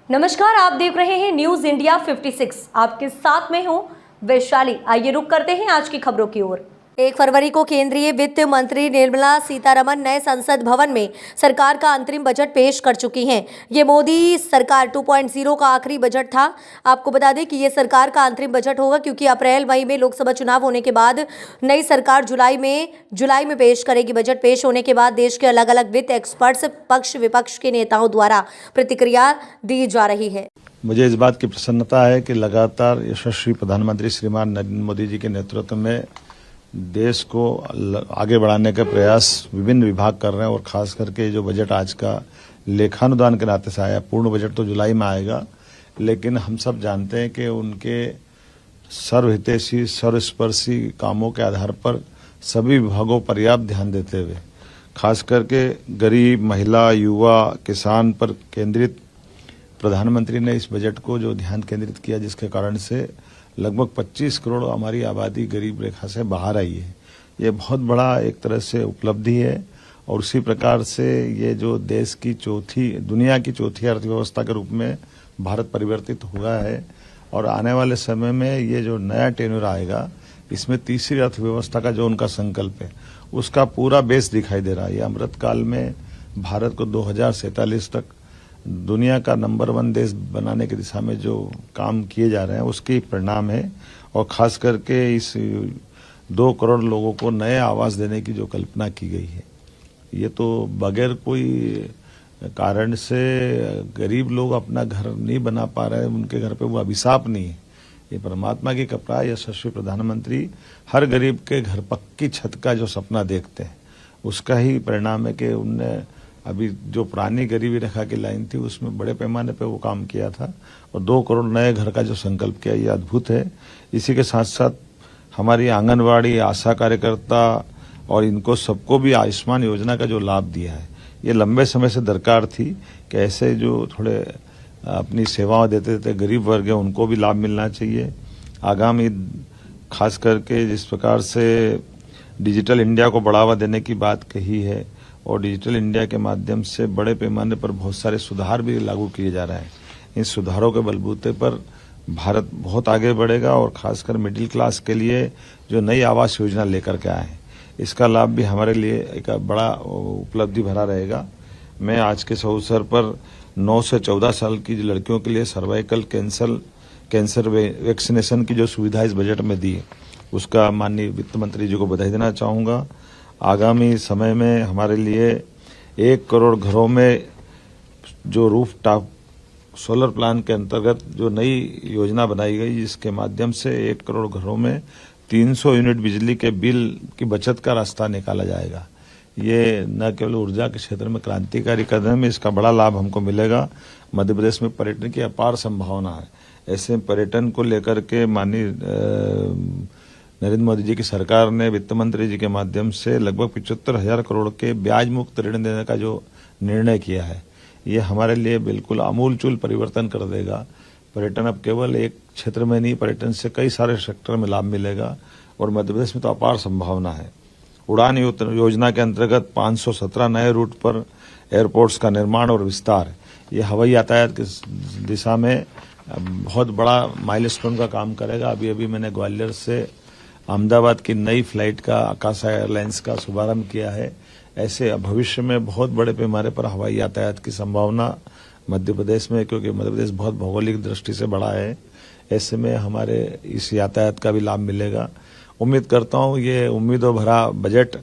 नमस्कार, आप देख रहे हैं न्यूज इंडिया 56। आपके साथ में हूं वैशाली। आइए रुक करते हैं आज की खबरों की ओर। 1 फरवरी को केंद्रीय वित्त मंत्री निर्मला सीतारमण नए संसद भवन में सरकार का अंतरिम बजट पेश कर चुकी हैं। ये मोदी सरकार 2.0 का आखिरी बजट था। आपको बता दें कि ये सरकार का अंतरिम बजट होगा, क्योंकि अप्रैल मई में लोकसभा चुनाव होने के बाद नई सरकार जुलाई में पेश करेगी। बजट पेश होने के बाद देश के अलग अलग वित्त एक्सपर्ट्स, पक्ष विपक्ष के नेताओं द्वारा प्रतिक्रिया दी जा रही है। मुझे इस बात की प्रसन्नता है कि लगातार यशस्वी प्रधानमंत्री श्रीमान नरेंद्र मोदी जी के नेतृत्व में देश को आगे बढ़ाने का प्रयास विभिन्न विभाग कर रहे हैं, और खास करके जो बजट आज का लेखानुदान के नाते से आया, पूर्ण बजट तो जुलाई में आएगा, लेकिन हम सब जानते हैं कि उनके सर्वहितैषी सर्वस्पर्शी कामों के आधार पर सभी विभागों पर्याप्त ध्यान देते हुए खास करके गरीब, महिला, युवा, किसान पर केंद्रित प्रधानमंत्री ने इस बजट को जो ध्यान केंद्रित किया, जिसके कारण से लगभग 25 करोड़ हमारी आबादी गरीब रेखा से बाहर आई है। ये बहुत बड़ा एक तरह से उपलब्धि है, और उसी प्रकार से ये जो देश की दुनिया की चौथी अर्थव्यवस्था के रूप में भारत परिवर्तित हुआ है, और आने वाले समय में ये जो नया टेन्योर आएगा, इसमें तीसरी अर्थव्यवस्था का जो उनका संकल्प है, उसका पूरा बेस दिखाई दे रहा है। ये अमृतकाल में भारत को 2047 तक दुनिया का नंबर 1 देश बनाने की दिशा में जो काम किए जा रहे हैं, उसके परिणाम है। और खास करके इस 2 करोड़ लोगों को नए आवास देने की जो कल्पना की गई है, ये तो बगैर कोई कारण से गरीब लोग अपना घर नहीं बना पा रहे हैं, उनके घर पे वो अभिशाप नहीं है, ये परमात्मा की कृपा है। यशस्वी प्रधानमंत्री हर गरीब के घर पक्की छत का जो सपना देखते हैं, उसका ही परिणाम है कि उनने अभी जो पुरानी गरीबी रेखा की लाइन थी, उसमें बड़े पैमाने पे वो काम किया था, और 2 करोड़ नए घर का जो संकल्प किया, ये अद्भुत है। इसी के साथ साथ हमारी आंगनवाड़ी, आशा कार्यकर्ता और इनको सबको भी आयुष्मान योजना का जो लाभ दिया है, ये लंबे समय से दरकार थी कि ऐसे जो थोड़े अपनी सेवाएं देते गरीब वर्ग है, उनको भी लाभ मिलना चाहिए। आगामी खास करके जिस प्रकार से डिजिटल इंडिया को बढ़ावा देने की बात कही है, और डिजिटल इंडिया के माध्यम से बड़े पैमाने पर बहुत सारे सुधार भी लागू किए जा रहे हैं। इन सुधारों के बलबूते पर भारत बहुत आगे बढ़ेगा, और खासकर मिडिल क्लास के लिए जो नई आवास योजना लेकर के आए हैं, इसका लाभ भी हमारे लिए एक बड़ा उपलब्धि भरा रहेगा। मैं आज के अवसर पर 9 से 14 साल की लड़कियों के लिए सर्वाइकल कैंसर वैक्सीनेशन की जो सुविधा इस बजट में दी है, उसका माननीय वित्त मंत्री जी को बधाई देना चाहूँगा। आगामी समय में हमारे लिए 1 करोड़ घरों में जो रूफ टॉप सोलर प्लान के अंतर्गत जो नई योजना बनाई गई, जिसके माध्यम से 1 करोड़ घरों में 300 यूनिट बिजली के बिल की बचत का रास्ता निकाला जाएगा। ये न केवल ऊर्जा के क्षेत्र में क्रांतिकारी कदम है, इसका बड़ा लाभ हमको मिलेगा। मध्य प्रदेश में पर्यटन की अपार संभावना है। ऐसे पर्यटन को लेकर के माननीय नरेंद्र मोदी जी की सरकार ने वित्त मंत्री जी के माध्यम से लगभग 75,000 करोड़ के ब्याज मुक्त ऋण देने का जो निर्णय किया है, ये हमारे लिए बिल्कुल आमूलचूल परिवर्तन कर देगा। पर्यटन अब केवल एक क्षेत्र में नहीं, पर्यटन से कई सारे सेक्टर में लाभ मिलेगा, और मध्य प्रदेश में तो अपार संभावना है। उड़ान योजना के अंतर्गत 517 नए रूट पर एयरपोर्ट्स का निर्माण और विस्तार, ये हवाई यातायात की दिशा में बहुत बड़ा माइलस्टोन का काम करेगा। अभी मैंने ग्वालियर से अहमदाबाद की नई फ्लाइट का आकाशा एयरलाइंस का शुभारंभ किया है। ऐसे भविष्य में बहुत बड़े पैमाने पर हवाई यातायात की संभावना मध्य प्रदेश में, क्योंकि मध्य प्रदेश बहुत भौगोलिक दृष्टि से बड़ा है, ऐसे में हमारे इस यातायात का भी लाभ मिलेगा। उम्मीद करता हूँ ये उम्मीदों भरा बजट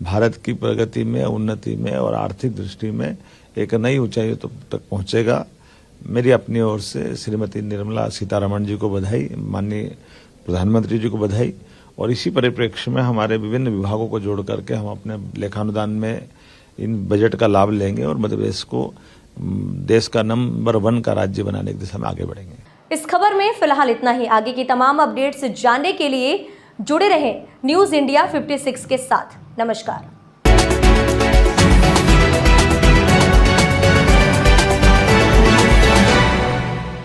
भारत की प्रगति में, उन्नति में और आर्थिक दृष्टि में एक नई ऊंचाई तक पहुंचेगा। मेरी अपनी ओर से श्रीमती निर्मला सीतारमण जी को बधाई, माननीय प्रधानमंत्री जी को बधाई, और इसी परिप्रेक्ष्य में हमारे विभिन्न विभागों को जोड़ करके हम अपने लेखानुदान में इन बजट का लाभ लेंगे, और मध्य प्रदेश को देश का नंबर 1 का राज्य बनाने की दिशा में आगे बढ़ेंगे। इस खबर में फिलहाल इतना ही। आगे की तमाम अपडेट्स जानने के लिए जुड़े रहें न्यूज इंडिया 56 के साथ। नमस्कार।